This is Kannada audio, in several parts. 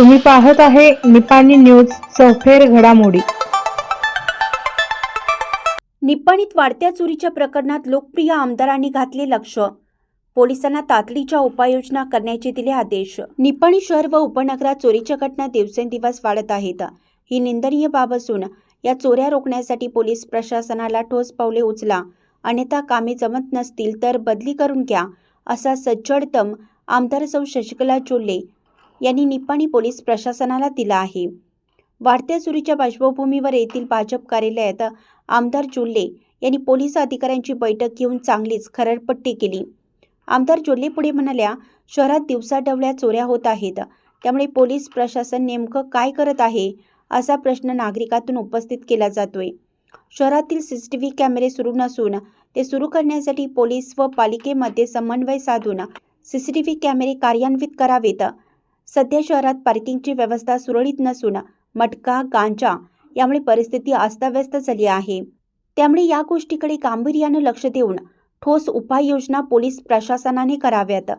तुम्ही पाहत आहे निपाणी न्यूज सफेर घडामोडी। निपाणीत वाढत्या चोरीच्या प्रकरणात लोकप्रिय आमदारांनी घातले लक्ष। पोलिसांना तातडीच्या उपाययोजना करण्याचे दिले आदेश। निपाणी शहर व उपनगरात चोरीच्या घटना दिवसेंदिवस वाढत आहेत। ही निंदनीय बाब असून या चोऱ्या रोखण्यासाठी पोलीस प्रशासनाला ठोस पावले उचला, अन्यथा कामे जमत नसतील तर बदली करून घ्या, असा सज्जडदम आमदार सौ शशिकला जोल्ले यांनी निपाणी पोलीस प्रशासनाला दिला आहे। वाढत्या चोरीच्या पार्श्वभूमीवर येथील भाजप कार्यालयात आमदार जोल्ले यांनी पोलीस अधिकाऱ्यांची बैठक घेऊन चांगलीच खरडपट्टी केली। आमदार जोल्ले पुढे म्हणाल्या, शहरात दिवसाढवळ्या चोऱ्या होत आहेत, त्यामुळे पोलीस प्रशासन नेमकं काय करत आहे असा प्रश्न नागरिकातून उपस्थित केला जातोय। शहरातील सीसीटीव्ही कॅमेरे सुरू नसून ते सुरू करण्यासाठी पोलीस व पालिकेमध्ये समन्वय साधून सीसीटीव्ही कॅमेरे कार्यान्वित करावेत। सध्या शहरात पार्किंगची व्यवस्था सुरळीत नसून मटका, गांजा यामुळे परिस्थिती अस्ताव्यस्त झाली आहे। त्यामुळे या गोष्टीकडे गांभीर्याने लक्ष देऊन ठोस उपाययोजना पोलीस प्रशासनाने कराव्यात।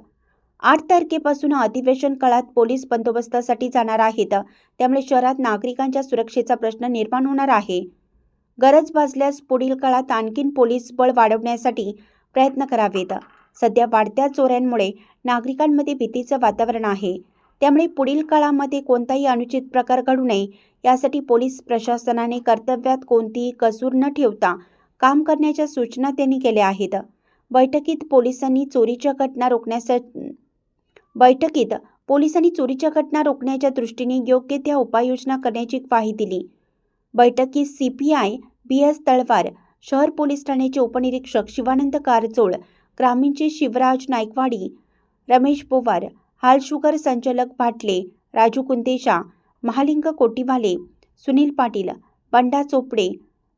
8 तारखेपासून अधिवेशन काळात पोलीस बंदोबस्तासाठी जाणार आहेत, त्यामुळे शहरात नागरिकांच्या सुरक्षेचा प्रश्न निर्माण होणार आहे। गरज भासल्यास पुढील काळात आणखीन पोलीस बळ वाढवण्यासाठी प्रयत्न करावेत। सध्या वाढत्या चोऱ्यांमुळे नागरिकांमध्ये भीतीचं वातावरण आहे, त्यामुळे पुढील काळामध्ये कोणताही अनुचित प्रकार घडू नये यासाठी पोलीस प्रशासनाने कर्तव्यात कोणतीही कसूर न ठेवता काम करण्याच्या सूचना त्यांनी केल्या आहेत। बैठकीत पोलिसांनी चोरीच्या घटना रोखण्याच्या दृष्टीने योग्य त्या उपाययोजना करण्याची ग्वाही दिली। बैठकीत CPI BS तळवार, शहर पोलीस ठाण्याचे उपनिरीक्षक शिवानंद कारजोळ, ग्रामीणचे शिवराज नायकवाडी, रमेश पोवार, हाल शुगर संचालक भाटले, राजू कुंदेशा, महालिंग कोटीवाले, सुनील पाटील, बंडा चोपडे,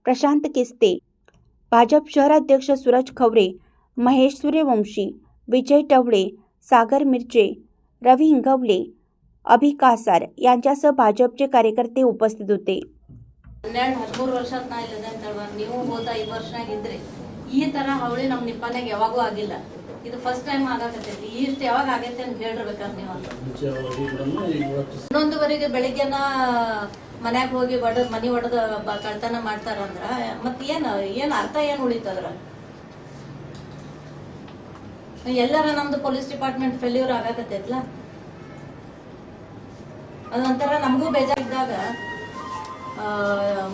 प्रशांत किस्ते, भाजप शहराध्यक्ष सूरज खवरे, महेश सूर्यवंशी, विजय टवळे, सागर मिरचे, रवी इंगवले, अभि कासार यांच्यासह भाजपचे कार्यकर्ते उपस्थित होते। 12-13 ವರ್ಷದ ನೀವು ಹೋದ 5 ವರ್ಷ ಆಗಿದ್ರೆ ಈ ತರ ಹವಳಿ ನಮ್ಮ ನಿಪ್ಪಾನ್ಯಾಗ ಯಾವಾಗೂ ಆಗಿಲ್ಲ। ಇದು ಫಸ್ಟ್ ಟೈಮ್ ಆಗಾಕತ್ತೈತಿ। ಇಷ್ಟು ಯಾವಾಗ ಆಗೈತೆ ಅಂತ ಹೇಳಿರ್ಬೇಕಾದ್ರೆ ನೀವು ಅಂತ 11:00 ಬೆಳಿಗ್ಗೆನ ಮನ್ಯಾಗ ಹೋಗಿ ಮನಿ ಒಡದ ಕಳ್ತನ ಮಾಡ್ತಾರಂದ್ರ ಮತ್ತೆ ಏನ್ ಅರ್ಥ ಏನ್ ಉಳಿತದ್ರ? ಎಲ್ಲಾರ ನಮ್ದು ಪೊಲೀಸ್ ಡಿಪಾರ್ಟ್ಮೆಂಟ್ ಫೇಲ್ಯೂರ್ ಆಗಾಕತ್ತೈತ್ಲ। ಅದೊಂಥರ ನಮಗೂ ಬೇಜಾರಿದ್ದಾಗ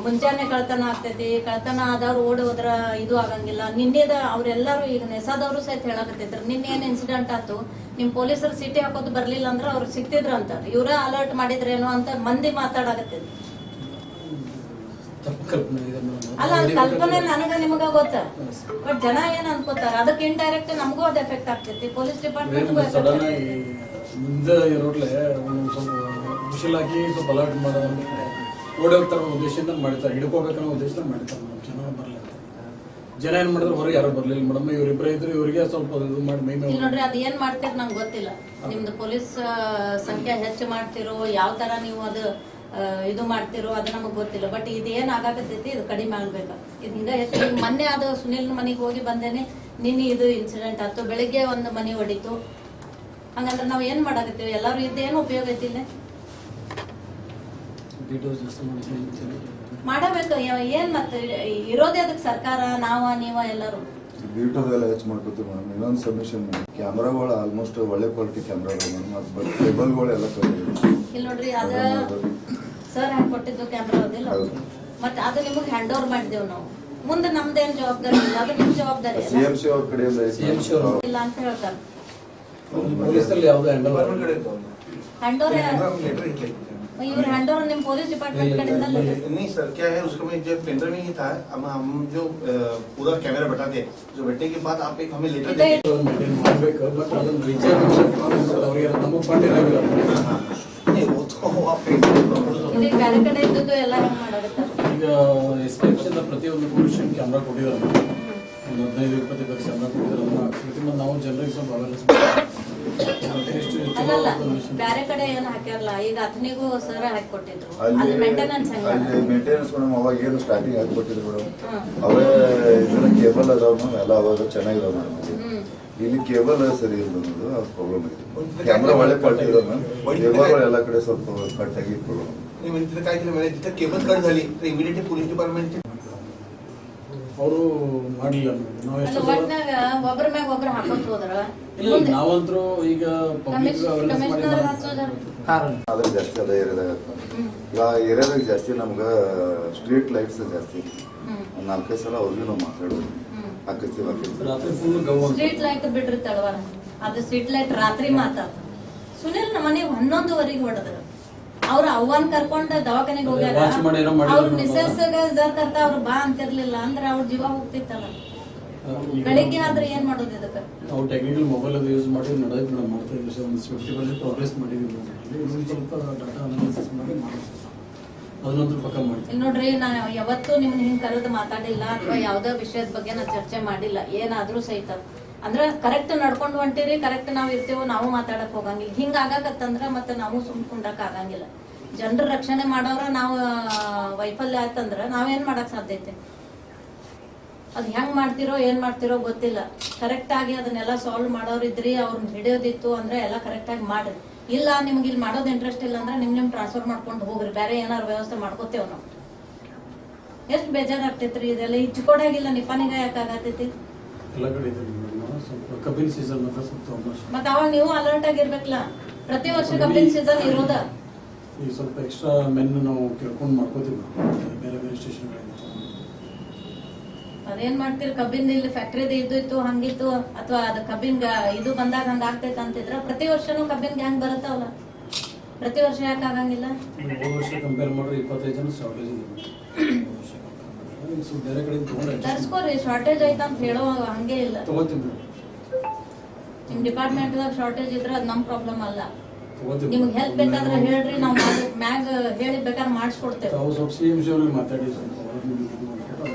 ಮುಂಜಾನೆ ಕಳ್ತನ ಆಗ್ತೈತಿ, ಕಳ್ತನ ಆದವ್ರು ಓಡಿ ಹೋದ್ರ ಇದು ಆಗಂಗಿಲ್ಲ। ನಿನ್ನೆದ ಅವ್ರೆಲ್ಲರೂ ಈಗ ನೆಸಾದವರು ಸಹಿತ ಹೇಳಕತ್ತೈತ್ರ, ನಿನ್ನೆ ಏನ್ ಇನ್ಸಿಡೆಂಟ್ ಆಯ್ತು, ನಿಮ್ ಪೊಲೀಸರು ಸಿಟಿ ಹಾಕೋದು ಬರ್ಲಿಲ್ಲ ಅಂದ್ರ ಅವ್ರು ಸಿಕ್ತಿದ್ರ ಅಂತ, ಇವ್ರ ಅಲರ್ಟ್ ಮಾಡಿದ್ರೇನೋ ಅಂತ ಮಂದಿ ಮಾತಾಡಕತ್ತೈತಿ। ಅಲ್ಲ, ಕಲ್ಪನೆ ನನಗ ನಿಮಗ ಗೊತ್ತ, ಬಟ್ ಜನ ಏನ್ ಅನ್ಕೋತಾರ ಅದಕ್ಕೆ ಇಂಡೈರೆಕ್ಟ್ ನಮಗೂ ಅದು ಎಫೆಕ್ಟ್ ಆಗ್ತೈತಿ, ಪೊಲೀಸ್ ಡಿಪಾರ್ಟ್ಮೆಂಟ್ಗೂ ಎಫೆಕ್ಟ್ ಆಗ್ತೈತಿ। ಓಡಿ ಹೋಗ್ತಾರ ಉದ್ದೇಶದಿಂದ ಮಾಡ್ತಾರೆ, ಹಿಡ್ಕೋಬೇಕನ್ನೋ ಉದ್ದೇಶದಿಂದ ಮಾಡ್ತಾರೆ। ಜನ ಬರಲಿಲ್ಲ, ಜನ ಏನ್ ಮಾಡಿದ್ರು ಹೊರಗೆ ಯಾರು ಬರ್ಲಿಲ್ಲ ಮೇಡಮ್। ಇವರಿಬ್ಬರೇ ಇದ್ರು, ಇವರಿಗೆ ಸ್ವಲ್ಪ ಇದು ಮಾಡಿ ಮೈ ಮೇಲೆ ನೋಡ್ರಿ, ಅದ್ ಏನ್ ಮಾಡ್ತೀರ ನಂಗೆ ಗೊತ್ತಿಲ್ಲ। ನಿಮ್ದು ಪೊಲೀಸ್ ಸಂಖ್ಯೆ ಹೆಚ್ಚು ಮಾಡ್ತಿರೋ, ಯಾವ ತರ ನೀವು ಅದು ಇದು ಮಾಡ್ತಿರೋ ಅದು ನಮಗ್ ಗೊತ್ತಿಲ್ಲ, ಬಟ್ ಇದು ಏನ್ ಆಗಾಕತ್ತೈತಿ ಇದು ಕಡಿಮೆ ಆಗ್ಬೇಕು। ಇದು ಹಿಂಗ ಹೆಚ್ಚು ಮೊನ್ನೆ ಅದು ಸುನಿಲ್ ಮನೆಗೆ ಹೋಗಿ ಬಂದೇನೆ, ನಿನ್ನೆ ಇದು ಇನ್ಸಿಡೆಂಟ್ ಆಯ್ತು, ಬೆಳಿಗ್ಗೆ ಒಂದು ಮನೆ ಹೊಡಿತು। ಹಂಗಂದ್ರೆ ನಾವ್ ಏನ್ ಮಾಡಾಕತ್ತೀವಿ? ಎಲ್ಲಾರು ಇದ್ದೇನು ಉಪಯೋಗ ಐತಿಲ್ಲ, ಮಾಡಬೇಕು। ಏನ್ ಮತ್ತೆ ಇರೋದೇ ಅದಕ್ಕೆ ಸರ್ಕಾರ, ನೀವ ಎಲ್ಲರೂ ಬ್ಯೂಟಿಫುಲ್ ಹೆಚ್ಚು ಮಾಡ್ಕೊತೀವಿ ಮೇಡಮ್। ಇನ್ನೊಂದು ಸಬ್ಮಿಷನ್, ಕ್ಯಾಮ್ರಾಗಳು ಆಲ್ಮೋಸ್ಟ್ ಒಳ್ಳೆ ಕ್ವಾಲಿಟಿ ಕ್ಯಾಮ್ರಾಗಳು ಮೇಡಮ್, ಬಟ್ ಕೇಬಲ್ಗಳು ಎಲ್ಲ ಇಲ್ಲಿ ನೋಡ್ರಿ, ಅದ ಸರ್ ಹಾಕೊಟ್ಟಿದ್ದು ಕ್ಯಾಮ್ರಾ ಅದಿಲ್ಲ, ಮತ್ತೆ ಅದು ನಿಮಗೆ ಹ್ಯಾಂಡ್ ಓವರ್ ಮಾಡಿದೇವ್ ನಾವು। ಮುಂದೆ ನಮ್ದೇನ್ ಜವಾಬ್ದಾರಿ ಇಲ್ಲ, ಅದು ನಿಮ್ ಜವಾಬ್ದಾರಿ CMC ಅವ್ರ ಕಡೆಯಿಂದ ಇಲ್ಲ ಅಂತ ಹೇಳ್ತಾರೆ। ಹ್ಯಾಂಡ್ ಓವರ್ इवर हैंडओवर निम पुलिस डिपार्टमेंट कड़िंदा नहीं सर, क्या है उसको में जब टेंडर नहीं था, अब हम जो पूरा कैमरा बैठाते हैं, जो बैठने के बाद आप एक हमें लेटर देते ಮಾಡಬೇಕು, ಬಟ್ ಅದನ್ನ ರೀಚಾರ್ಜ್ ಅವರಿಗೆ ನಮಗೆ ಫಂಡ್ ಇರಲ್ಲ। नहीं वो तो आप ಇಲ್ಲಿ ಬೇರೆ ಕಡೆ ಇದ್ದದ್ದು ಎಲ್ಲ ಹೆಂಗ್ ಮಾಡಾಕತ್ತಾರೆ? ಈಗ ಎಸ್ಪೆಷಲ್ ಪ್ರತಿಯೊಂದು ಪೊಲ್ಯೂಷನ್ ಕ್ಯಾಮ್ರಾ ಕೊಟ್ಟಿದ್ದಾರೆ, ಒಂದು 15-20 ಕ್ಯಾಮ್ರಾ ಕೊಟ್ಟಿದ್ದಾರೆ। ನಾವು ಜನರಿಗೆ ಸ್ವಲ್ಪ ಅವೇರ್ನೆಸ್ ಅಲ್ಲಲ್ಲ, ಬೇರೆ ಕಡೆ ಏನು ಹಾಕ್ಯಾರಲ್ಲ, ಈಗ ಅತನಿಗೂ ಸರ್ ಹಾಕಿ ಕೊಟ್ಟಿದ್ರು, ಅಲ್ಲಿ ಮೇಂಟೆನೆನ್ಸ್ ಅಲ್ಲಿ ಮೇಂಟೆನೆನ್ಸ್ ಮೇಡಮ್ ಅವಾಗ ಏನು ಸ್ಟಾರ್ಟಿಂಗ್ ಹಾಕಿ ಕೊಟ್ಟಿದ್ರು ಮೇಡಮ್, ಅವೇ ಇದನ್ನ ಕೇಬಲ್ ಅದಾವ ಮೇಡಮ್, ಎಲ್ಲ ಅವಾಗ ಚೆನ್ನಾಗಿದಾವ ಮೇಡಮ್। ಇಲ್ಲಿ ಕೇಬಲ್ ಸರಿ ಇಲ್ಲ ಅನ್ನೋದು ಅದು ಪ್ರಾಬ್ಲಮ್ ಇದೆ. ಕ್ಯಾಮ್ರಾ ಒಳ್ಳೆ ಕ್ವಾಲಿಟಿ ಇದೆ ಮ್ಯಾಮ್, ಕೇಬಲ್ ಎಲ್ಲ ಕಡೆ ಸ್ವಲ್ಪ ಕಟ್ ಆಗಿ ಪ್ರಾಬ್ಲಮ್. नाही म्हणजे तिथं काय केलं म्हणजे तिथं केबल कट झाली तर इमिडिएटली पोलीस डिपार्टमेंटचे ಅವರು ಮಾಡಲಿಲ್ಲ. ನಾವು ಅಲ್ಲ ಎಷ್ಟು ಒಟ್ನಾಗ ಒಬ್ರ ಮ್ಯಾಗ ಒಬ್ರು ಹಾಕೋತ ಹೋದ್ರ ಇಲ್ಲ, ನಾವಂತರೂ ಈಗ ಪಬ್ಲಿಕ್ ಅವೇರ್ನೆಸ್ ಮಾಡಿ ಕಮಿಷನರ್ ಹಚ್ಚೋದ್ರ ಆದ್ರೆ ಜಾಸ್ತಿ ಅದ ಏರಿಯಾದಾಗ ಈಗ ಏರಿಯಾದಾಗ ಜಾಸ್ತಿ ನಮ್ಗೆ ಸ್ಟ್ರೀಟ್ ಲೈಟ್ಸ್ ಜಾಸ್ತಿ. ಒಂದು 4-5 ಸಲ ಅವ್ರಿಗೂ ನಾವು ಮಾತಾಡೋದು ಹಾಕಿಸ್ತೀವಿ. ರಾತ್ರಿ ಫುಲ್ ಗವ್ ಅಂತ ಸ್ಟ್ರೀಟ್ ಲೈಟ್ ಬಿಡ್ರಿ ತಳವಾರ, ಅದು ಸ್ಟ್ರೀಟ್ ಲೈಟ್ ರಾತ್ರಿ ಮಾತಾಡ. ಸುನಿಲ್ ನಮ್ಮ ಮನೆಗೆ 11:00 ಹೊಡೆದ್ರು. ಅವ್ರ ಅವ್ವನ್ ಕರ್ಕೊಂಡ ದವಾಖಾನೆಗೆ ಹೋಗ್ಯಾರ. ವಾಚ್ ಮಾಡಿ ಏನೋ ಮಾಡಿದ್ರು. ಅವ್ರ ಮಿಸಸ್ ಕರ್ತ ಅವ್ರು ಬಾ ಅಂತಿರ್ಲಿಲ್ಲ ಅಂದ್ರೆ ಅವ್ರ ಜೀವ ಹೋಗ್ತಿತ್ತಲ್ಲ. ಬೆಳಿಗ್ಗೆ ಆದ್ರೆ ಏನ್ ಮಾಡೋದು ಇದಕ್ಕೆ? ನಾವು ಟೆಕ್ನಿಕಲ್ ಮೊಬೈಲ್ ಅದು ಯೂಸ್ ಮಾಡಿ ನಡೆಯೋದು ನಾವು ಮಾಡ್ತಾ ಇದ್ದೀವಿ ಸರ್. ಒಂದು 50% ಪ್ರೋಗ್ರೆಸ್ ಮಾಡಿದ್ದೀವಿ. ಇನ್ನೊಂದು ಸ್ವಲ್ಪ ಡಾಟಾ ಅನಾಲಿಸಿಸ್ ಮಾಡಿ ಮಾಡ್ತೀವಿ, ಅದನ್ನಂತೂ ಪಕ್ಕ ಮಾಡ್ತೀವಿ. ಇಲ್ಲಿ ನೋಡ್ರಿ, ನಾ ಯಾವತ್ತೂ ನಿಮ್ನ ಹಿಂಗ್ ಕರೆದು ಮಾತಾಡಿಲ್ಲ ಅಥವಾ ಯಾವ್ದೋ ವಿಷಯದ ಬಗ್ಗೆ ನಾ ಚರ್ಚೆ ಮಾಡಿಲ್ಲ. ಏನಾದ್ರೂ ಸಹಿತ ಅಂದ್ರೆ ಕರೆಕ್ಟ್ ನಡ್ಕೊಂಡು ಹೊಂಟಿರಿ, ಕರೆಕ್ಟ್ ನಾವ್ ಇರ್ತೇವೋ ನಾವು ಮಾತಾಡಕ್ ಹೋಗಂಗಿಲ್ಲ. ಹಿಂಗ ಆಗಾಕತ್ತಂದ್ರ ಮತ್ತೆ ನಾವು ಸುಮ್ಕೊಂಡಕ್ ಆಗಂಗಿಲ್ಲ. ಜನರ ರಕ್ಷಣೆ ಮಾಡೋರ ನಾವು ವೈಫಲ್ಯ ಆಯ್ತಂದ್ರ ನಾವೇನ್ ಮಾಡಕ್ ಸಾಧ್ಯ ಐತೆ? ಅದ್ ಹೆಂಗ್ ಮಾಡ್ತಿರೋ ಏನ್ ಮಾಡ್ತಿರೋ ಗೊತ್ತಿಲ್ಲ. ಕರೆಕ್ಟ್ ಆಗಿ ಅದನ್ನೆಲ್ಲ ಸಾಲ್ವ್ ಮಾಡೋರು ಇದ್ರಿ, ಅವ್ರನ್ನ ಹಿಡಿಯೋದಿತ್ತು ಅಂದ್ರೆ ಎಲ್ಲ ಕರೆಕ್ಟ್ ಆಗಿ ಮಾಡ್ರಿ. ಇಲ್ಲ ನಿಮ್ಗೆ ಇಲ್ಲಿ ಮಾಡೋದು ಇಂಟ್ರೆಸ್ಟ್ ಇಲ್ಲ ಅಂದ್ರೆ ನಿಮ್ ಟ್ರಾನ್ಸ್ಫರ್ ಮಾಡ್ಕೊಂಡು ಹೋಗ್ರಿ, ಬೇರೆ ಏನಾರು ವ್ಯವಸ್ಥೆ ಮಾಡ್ಕೋತೇವ್ ನಾವು. ಎಷ್ಟ್ ಬೇಜಾರಾಗ್ತೈತ್ರಿ ಇದೆಲ್ಲ. ಇಚ್ಕೊಡಾಗಿಲ್ಲ ನಿಪಾನಿಗ ಯಾಕೆ ಆಗತೈತಿ? ಎಲ್ಲ ಕಡೆ ಇದೆ ಸ್ವಲ್ಪ ಕಬ್ಬಿನ ಸೀಸನ್ ಮಾತ್ರ ಸ್ವಲ್ಪ ಮತ್ತೆ ಅವಾಗ ನೀವು ಅಲರ್ಟ್ ಆಗಿರ್ಬೇಕಲ್ಲ. ಪ್ರತಿ ವರ್ಷ ಕಬ್ಬಿನ ಸೀಸನ್ ಇರೋದ. ಈಗ ಸ್ವಲ್ಪ ಎಕ್ಸ್ಟ್ರಾ ಮೆನ್ ನಾವು ಕೇಳ್ಕೊಂಡು ಮಾಡ್ಕೋತೀವಿ ಬೇರೆ ಬೇರೆ ಸ್ಟೇಷನ್ಗಳಿಂದ. ಅದೇನ್ ಮಾಡ್ತೀರಿ? ಕಬ್ಬಿನ ಇಲ್ಲಿ ಫ್ಯಾಕ್ಟ್ರಿದ ಇದ್ದು ಹಂಗಿತ್ತು ಅಥವಾ ಅದು ಕಬ್ಬಿನ ಇದು ಬಂದಾಗ ಹಂಗ ಆಗ್ತೈತೆ ಅಂತಿದ್ರ ಪ್ರತಿ ವರ್ಷನೂ ಕಬ್ಬಿನ ಗ್ಯಾಂಗ್ ಬರುತ್ತಾವಲ್ಲ, ಪ್ರತಿ ವರ್ಷ ಯಾಕೆ ಆಗಂಗಿಲ್ಲ? ಹೋದ ವರ್ಷ ಕಂಪೇರ್ ಮಾಡಿದ್ರೆ 25 ಜನ ಶಾರ್ಟೇಜ್ ಇದೆ. ಸ್ವಲ್ಪ ಬೇರೆ ಕಡೆ ತರ್ಸ್ಕೋರಿ, ಶಾರ್ಟೇಜ್ ಐತ ಅಂತ ಹೇಳೋ ಹಂಗೆ ಇಲ್ಲ. ತಗೋತೀನಿ, ನಿಮ್ ಡಿಪಾರ್ಟ್ಮೆಂಟ್ ದಾಗ ಶಾರ್ಟೇಜ್ ಇದ್ರೆ ಅದ್ ನಮ್ ಪ್ರಾಬ್ಲಮ್ ಅಲ್ಲ. ತಗೋತೀನಿ. ನಿಮ್ಗೆ ಹೆಲ್ಪ್ ಬೇಕಾದ್ರೆ ಹೇಳ್ರಿ, ನಾವು ಮ್ಯಾಗ ಹೇಳಿ ಬೇಕಾದ್ರೆ ಮಾಡಿಸ್ಕೊಡ್ತೇವೆ. ತಾವು ಸ್ವಲ್ಪ CM ಮಾತಾಡಿ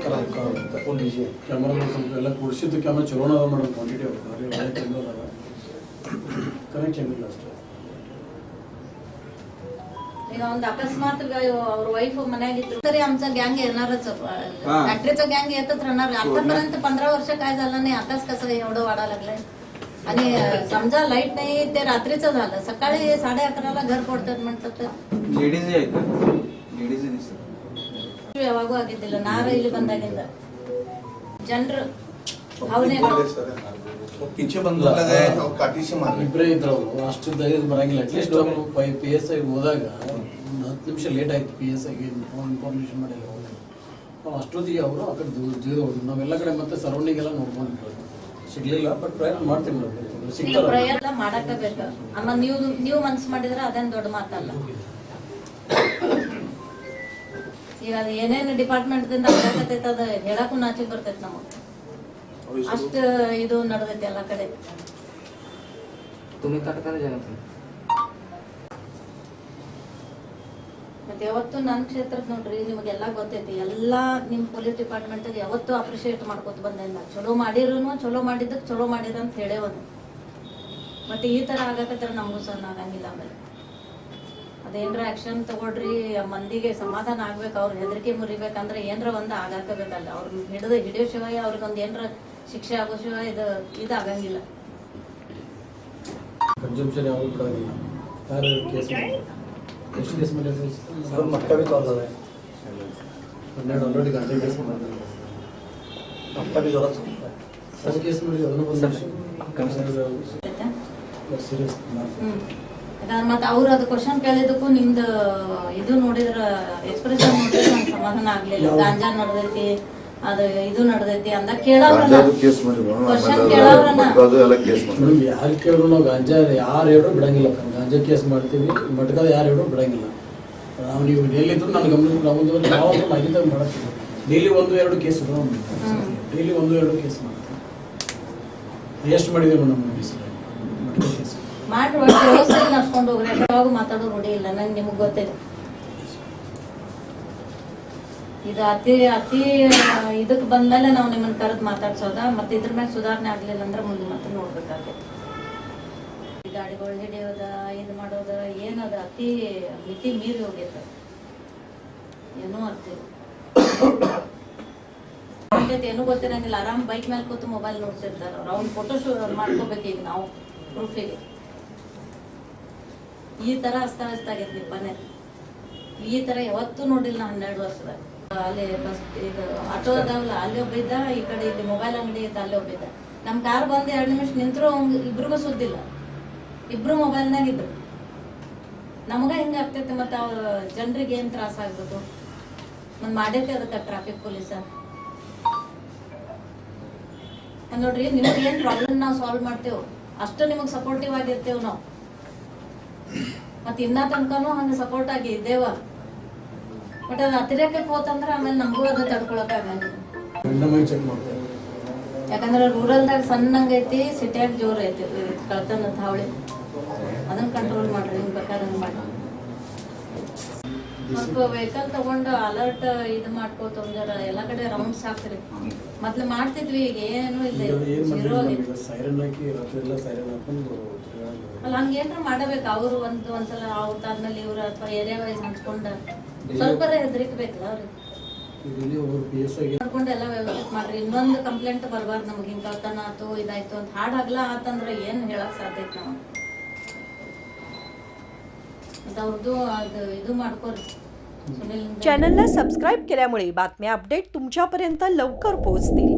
ಕ್ಯಾಮ್ರಾ ಸ್ವಲ್ಪ ಎಲ್ಲ ಕೂಡಿಸಿದ್ದು ಕ್ಯಾಮ್ರಾ ಚಲೋನ ಅದ ಮಾಡೋ ಕ್ವಾಂಟಿಟಿ ಒಳ್ಳೆ ಚಂದ ಅದಾವ, ಕನೆಕ್ಟ್ ಚಂದಿಲ್ಲ ಅಷ್ಟೇ. ಈಗ ಒಂದು अकस्मात ಅವ್ರ वैफ मन्यागिದ್ರು तरी आमचा गँग येणारच. फॅक्टरीचा गँग येतच राहणार. आतापर्यंत 15 वर्ष काय झालं नाही, आताच कसं एवढं वाढा लागलंय. आणि समजा लाईट नाही ते रात्रीचं झालं, सकाळी 11:30ला घर पडतात म्हणतात. लेडीज आहेत का? लेडीज दिसतात ಯಾವಾಗೂ ಆಗಿದ್ದಿಲ್ಲ. ನಾರ ಇಲ್ಲಿ ಬಂದಾಗಿಂದ ಜನರು ಭಾವನೆಗಳು पीछे बंद लगा है और काटी से मार ಇಬ್ಬರೇ ಇದ್ರು ಅಷ್ಟು ಧೈರ್ಯ ಬರಂಗಿಲ್ಲ. ಅಟ್ಲೀಸ್ಟ್ ಅವರು PSI ಹೋದಾಗ 10 ನಿಮಿಷ ಲೇಟ್ ಆಯ್ತು. PSIಗೆ ಇನ್ಫಾರ್ಮೇಶನ್ ಮಾಡಿಲ್ಲ. ಅಷ್ಟೊತ್ತಿಗೆ ಅವರು ಆ ಕಡೆ ಜಿಗಿದು ಹೋದ್ರು. ನಾವೆಲ್ಲ ಕಡೆ ಮತ್ತೆ ಸರೌಂಡಿಂಗ್ ಎಲ್ಲ ನೋಡ್ಕೊಂಡು ಸಿಗ್ಲಿಲ್ಲ. ಬಟ್ ಪ್ರಯತ್ನ ಮಾಡ್ತೀನಿ, ಸಿಗ್ತಾರ. ಪ್ರಯತ್ನ ಮಾಡಕ ಬೇಕು. ಆಮೇಲೆ ನೀವು ಮನ್ಸು ಮಾಡಿದ್ರೆ ಅದೇನ್ ದೊಡ್ಡ ಮಾತಲ್ಲ. ಈಗ ಅದು ಏನೇನು ಡಿಪಾರ್ಟ್ಮೆಂಟ್ ದಿಂದ ಆಗತೈತೆ ಅದ ಹೇಳಕ್ಕೂ ನಾಚಿಕೆ ಬರ್ತೈತೆ ನಮಗೆ. ಅಷ್ಟು ಇದು ನಡೆದೈತಿ ಎಲ್ಲ ಕಡೆ. तुम्ही तटकाला जागा ಮತ್ತೆ ಯಾವತ್ತು ನನ್ನ ಕ್ಷೇತ್ರದ ನೋಡ್ರಿ, ನಿಮಗೆಲ್ಲ ಗೊತ್ತೈತಿ. ಎಲ್ಲಾ ನಿಮ್ ಪೊಲೀಸ್ ಡಿಪಾರ್ಟ್ಮೆಂಟ್ ಯಾವತ್ತು ಅಪ್ರಿಶಿಯೇಟ್ ಮಾಡ್ಕೊತ ಬಂದಿಲ್ಲ. ಚಲೋ ಮಾಡಿರೋನು, ಚಲೋ ಮಾಡಿದ್ದಕ್ಕೆ ಚಲೋ ಮಾಡಿರ ಅಂತ ಹೇಳೇವನು. ಮತ್ತೆ ಈ ತರ ಆಗಕತ್ರ ನಮಗೂ ಸಣ್ಣ ಆಗಂಗಿಲ್ಲ. ಆಮೇಲೆ ಅದೇನ್ರ ಆಕ್ಷನ್ ತಗೊಳ್ರಿ, ಮಂದಿಗೆ ಸಮಾಧಾನ ಆಗ್ಬೇಕು. ಅವ್ರ ಹೆದರಿಕೆ ಮುರಿಬೇಕಂದ್ರೆ ಏನ್ರ ಒಂದು ಆಗಾಕಬೇಕಲ್ಲ. ಅವ್ರನ್ನ ಹಿಡಿಯೋ ಶಿವಾಯ ಅವ್ರಿಗೊಂದು ಏನ್ರ ಶಿಕ್ಷೆ ಆಗೋ ಶಿವಾಯ ಇದು ಆಗಂಗಿಲ್ಲ. ಕನ್ಸಂಪ್ಷನ್ ಯಾವಾಗ ಬಿಡೋದಿಲ್ಲ. ಯಾರು ಕೇಸ್ ಎಷ್ಟು ಕೇಸ್ ಮಾಡಿ मटका भी कॉल है 12 ಆಲ್ರೆಡಿ ಗಾಂಜಾ ಕೇಸ್ ಮಾಡಿದ್ರು. मटका भी जरूरत है ಸರ್ ಕೇಸ್ ಮಾಡಿ ಅದನ್ನು ಬಂದು ಸೀರಿಯಸ್. ಮತ್ತೆ ಅವ್ರು ಅದು ಕ್ವಶನ್ ಕೇಳಿದಕ್ಕೂ ನಿಮ್ದು ಇದು ನೋಡಿದ್ರ ಎಕ್ಸ್ಪ್ರೆಷನ್ ನೋಡಿದ್ರೆ ನಂಗೆ ಸಮಾಧಾನ ಆಗ್ಲಿಲ್ಲ. ಗಾಂಜಾ ನಡೆದೈತಿ, ಅದು ಇದು ನಡೆದೈತಿ ಅಂದ ಕೇಳವ್ರನ್ನ ಕೇಸ್ ಮಾಡಿ ಕ್ವಶನ್ ಕೇಳವ್ರನ್ನ ಎಲ್ಲ ಕೇಸ್ ಮಾಡಿ ಮೇಡಮ್ ಯಾರು ಕೇಳಿದ್ರು ನಾವು ಗಾಂಜಾ ಯಾರು ಹೇಳಿದ್ರು ಬಿಡಂಗಿಲ್ಲ. ಗಾಂಜಾ ಕೇಸ್ ಮಾಡ್ತೀವಿ, ಮಟ್ಕದ ಯಾರು ಹೇಳಿದ್ರು ಬಿಡಂಗಿಲ್ಲ. ನಾವು ನೀವು ಎಲ್ಲಿದ್ರು ನಾನು ಗಮನ ನಾವು ಯಾವಾಗ ಮಾಹಿತಿ ಮಾಡತ್ತೀವಿ. ಡೈಲಿ 1-2 ಕೇಸ್ ಡೈಲಿ 1-2 ಕೇಸ್ ಮಾಡ್ತೀವಿ. ಎಷ್ಟು ಮಾಡಿದೇವೆ ನಮ್ಮ ಮಟ್ಕ ಕೇಸ್ ಮಾಡಿ ವ್ಯವಸ್ಥೆ ನಡ್ಸ್ಕೊಂಡು ಹೋಗ್ರಿ. ಯಾವಾಗ ಮಾತಾಡೋ ರೂಢಿ ಇಲ್ಲ ನಂಗೆ, ನಿಮ್ಗೆ ಗೊತ್ತಿದೆ. ಇದು ಅತಿ ಇದಕ್ ಬಂದ್ಮೇಲೆ ನಾವು ನಿಮ್ಮನ್ನ ಕರೆದು ಮಾತಾಡ್ಸೋದ. ಮತ್ತೆ ಇದ್ರ ಮ್ಯಾಗ ಸುಧಾರಣೆ ಆಗ್ಲಿಲ್ಲ ಅಂದ್ರೆ ಮುಂದೆ ಮತ್ತೆ ನೋಡ್ಬೇಕಾಗ್ತದೆ. ಗಾಡಿಗಳು ಹಿಡಿಯೋದ, ಇದು ಮಾಡೋದ ಏನದ ಅತಿ ಮಿತಿ ಮೀರಿ ಹೋಗೈತೆ. ಏನೂ ಅರ್ಥ ಸಂಗತಿ ಏನೂ ಗೊತ್ತಿರಂಗಿಲ್ಲ, ಆರಾಮ್ ಬೈಕ್ ಮೇಲೆ ಕೂತು ಮೊಬೈಲ್ ನೋಡ್ತಿರ್ತಾರೆ ಅವ್ರು. ಅವ್ನ ಫೋಟೋ ಮಾಡ್ಕೋಬೇಕು ಈಗ ನಾವು ಪ್ರೂಫಿಗೆ. ಈ ತರ ಅಸ್ತವ್ಯಸ್ತ ಆಗೈತಿ ನಿಪ್ಪಾನೆ. ಈ ತರ ಯಾವತ್ತೂ ನೋಡಿಲ್ಲ ನಾ 12 ವರ್ಷದಾಗ. ಅಲ್ಲಿ ಬಸ್ ಇದು ಆಟೋ ಅದಾವಲ್ಲ, ಅಲ್ಲಿ ಒಬ್ಬ ಇದ್ದ, ಈ ಕಡೆ ಇಲ್ಲಿ ಮೊಬೈಲ್ ಅಂಗಡಿ ಇದ್ದ, ಅಲ್ಲಿ ಒಬ್ಬ ಇದ್ದ. ನಮ್ಮ ಕಾರ್ ಬಂದು 2 ನಿಮಿಷ ನಿಂತರೂ ಇಬ್ರಿಗೂ ಸುದ್ದಿಲ್ಲ, ಇಬ್ರು ಮೊಬೈಲ್ನಾಗ ಇದ್ರು. ನಮಗ ಹಿಂಗ ಆಗ್ತೈತಿ, ಮತ್ತೆ ಅವ್ರ ಜನರಿಗೆ ಏನ್ ತ್ರಾಸ ಆಗ್ಬೇಕು. ಮತ್ತೆ ಮಾಡೈತಿ ಅದಕ್ಕೆ ಟ್ರಾಫಿಕ್ ಪೊಲೀಸ. ನೋಡ್ರಿ, ನಿಮ್ಗೆ ಏನ್ ಪ್ರಾಬ್ಲಮ್ ನಾವು ಸಾಲ್ವ್ ಮಾಡ್ತೇವೆ, ಅಷ್ಟು ನಿಮಗ್ ಸಪೋರ್ಟಿವ್ ಆಗಿರ್ತೇವ್ ನಾವು. ಮತ್ ಇನ್ನ ತನಕನೂ ಹಂಗ ಸಪೋರ್ಟ್ ಆಗಿ ಇದ್ದೇವ. ಬಟ್ ಅದು ಅತಿರೇಕಕ್ಕೆ ಹೋತಂದ್ರ ಆಮೇಲೆ ನಮಗೂ ಅದು ತಡ್ಕೊಳಕ್ ಆಗಂಗಿಲ್ಲ. ಚೆಕ್ ಮಾಡ್ತೇವೆ. ಯಾಕಂದ್ರೆ ರೂರಲ್ದಾಗ ಸಣ್ಣಂಗೈತಿ, ಸಿಟಿಯಾಗ ಜೋರ್ ಐತಿ ಕಳ್ತನ ಹಾವಳಿ. ಅದನ್ನ ಕಂಟ್ರೋಲ್ ಮಾಡ್ರಿ, ನಿಮ್ಗೆ ಬೇಕಾದಂಗ ಮಾಡಿ. ಸ್ವಲ್ಪ ವೆಹಿಕಲ್ ತಗೊಂಡು ಅಲರ್ಟ್ ಇದು ಮಾಡ್ಕೋತ ಎಲ್ಲ ಕಡೆ ರೌಂಡ್ಸ್ ಹಾಕ್ರಿ. ಮೊದ್ಲು ಮಾಡ್ತಿದ್ವಿ, ಈಗ ಏನು ಇಲ್ಲ, ಜೀರೋ ಆಗೈತಿ. ಸೈರನ್ ಹಾಕಿ ರಾತ್ರಿ ಎಲ್ಲ ಸೈರನ್ ಹಾಕೊಂಡು ಅಲ್ಲ, ಹಂಗೇನ್ರ ಮಾಡಬೇಕು ಅವರು. ಒಂದ್ಸಲ ಅವ್ರದಾದ್ಮೇಲೆ ಇವ್ರ ಅಥವಾ ಏರಿಯಾ ವೈಸ್ ಹಂಚ್ಕೊಂಡ ಸ್ವಲ್ಪ ಹೆದರಿಕಬೇಕಲ್ಲ ಅವ್ರಿಗೆ. ಮಾಡ್ಕೊಂಡು ಎಲ್ಲ ವ್ಯವಸ್ಥೆ ಮಾಡ್ರಿ. ಇನ್ನೊಂದು ಕಂಪ್ಲೇಂಟ್ ಬರ್ಬಾರ್ದು ನಮ್ಗೆ, ಹಿಂಗ್ ಕಳ್ತನ ಆತು ಇದಾಯ್ತು ಅಂತ. ಹಾಡ್ ಹಗ್ಲ ಆತಂದ್ರೆ ಏನ್ ಹೇಳಕ್ ಸಾಧ್ಯ ಐತಿ ನಾವು. ಮತ್ತೆ ಅವ್ರದ್ದು ಅದು ಇದು ಮಾಡ್ಕೋರಿ. चॅनलला सबस्क्राईब केल्यामुळे बातम्या अपडेट तुमच्यापर्यंत लवकर पोहोचतील.